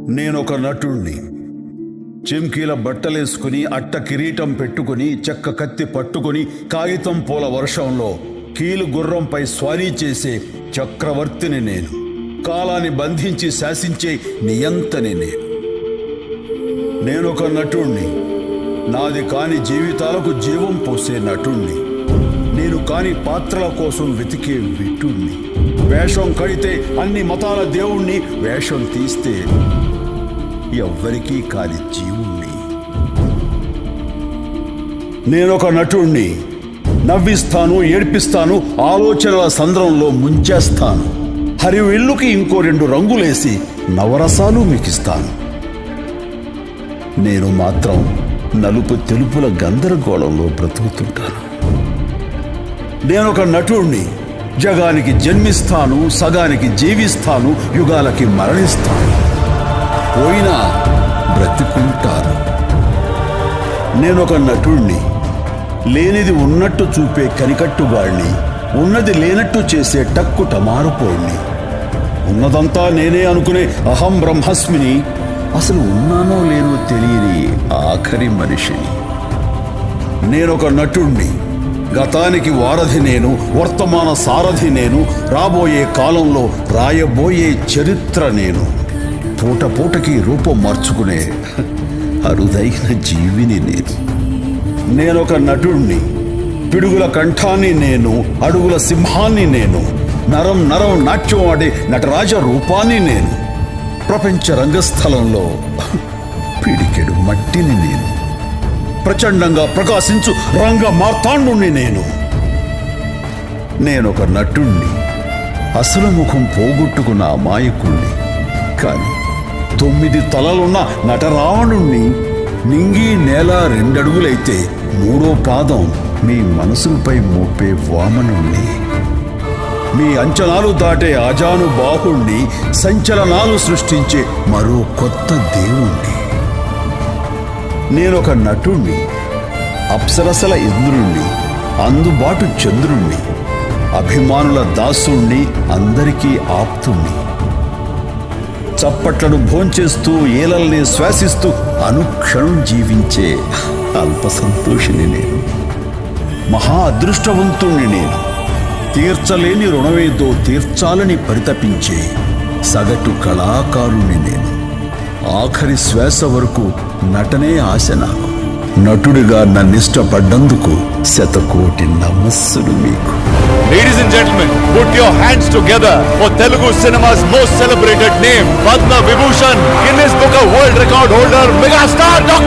నేనొక నటుణ్ణి. చెంకీల బట్టలేసుకుని, అట్ట కిరీటం పెట్టుకుని, చెక్క కత్తి పట్టుకుని, కాగితం పూల వర్షంలో కీలు గుర్రంపై స్వారీ చేసే చక్రవర్తిని నేను. కాలాన్ని బంధించి శాసించే నియంతని నేను. నేనొక నటుణ్ణి. నాది కాని జీవితాలకు జీవం పోసే నటుణ్ణి. నేను కాని పాత్రల కోసం వెతికే విటుణ్ణి. వేషం కడితే అన్ని మతాల దేవుణ్ణి, వేషం తీస్తే ఎవ్వరికీ కాని జీవుణ్ణి. నేనొక నటుణ్ణి. నవ్విస్తాను, ఏడ్పిస్తాను, ఆలోచనల సంద్రంలో ముంచేస్తాను. హరివిల్లుకి ఇంకో 2 రంగులేసి నవరసాలు మికిస్తాను. నేను మాత్రం నలుపు తెలుపుల గందరగోళంలో బ్రతుకుతుంటాను. నేనొక నటుణ్ణి. జగానికి జన్మిస్తాను, సగానికి జీవిస్తాను, యుగాలకి మరణిస్తాను. పోయినా బ్రతికుంటాను. నేనొక నటుణ్ణి. లేనిది ఉన్నట్టు చూపే కనికట్టుగాడిని, ఉన్నది లేనట్టు చేసే టక్కు టమారుపోడిని. ఉన్నదంతా నేనే అనుకునే అహం బ్రహ్మస్మిని, అసలు ఉన్నానో లేనో తెలియని ఆఖరి మనిషిని. నేనొక నటుణ్ణి. గతానికి వారధి నేను, వర్తమాన సారథి నేను, రాబోయే కాలంలో రాయబోయే చరిత్ర నేను. పూట పూటకి రూపం మార్చుకునే అరుదైన జీవిని నేను. నేనొక నటుణ్ణి. పిడుగుల కంఠాన్ని నేను, అడుగుల సింహాన్ని నేను, నరం నరం నాట్యం ఆడే నటరాజ రూపాన్ని నేను. ప్రపంచ రంగస్థలంలో పిడికెడు మట్టిని నేను. ప్రచండంగా ప్రకాశించు రంగ మార్తాండుణ్ణి నేను. నేనొక నటుణ్ణి. అసలు ముఖం పోగొట్టుకున్న అమాయకుణ్ణి. కాని 9 తలలున్న నటరావణుణ్ణి. నింగి నేల 2 అడుగులైతే 3వ పాదం మీ మనసులపై మోపే వామనుణ్ణి. మీ అంచనాలు దాటే ఆజానుబాహుణ్ణి. సంచలనాలు సృష్టించే మరో కొత్త దేవుణ్ణి. నేనొక నటుణ్ణి. అప్సరసల ఇంద్రుణ్ణి, అందుబాటు చంద్రుణ్ణి, అభిమానుల దాసుణ్ణి, అందరికీ ఆప్తుణ్ణి. చప్పట్లను భోంచేస్తూ, ఏలల్ని శ్వాసిస్తూ అనుక్షణం జీవించే అల్ప సంతోషిని నేను. మహా అదృష్టవంతుణ్ణి నేను. తీర్చలేని రుణమేదో తీర్చాలని పరితపించే సగటు కళాకారుణ్ణి నేను. ఆఖరి శ్వాస వరకు నటనే ఆశ నాకు. నటుడిగా నన్నిష్టపడ్డందుకు 100,000,000 నమస్సులు మీకు. Ladies and gentlemen, put your hands together for Telugu cinema's most celebrated name, Padma Vibhushan, Guinness Book of World Record holder, megastar Dr.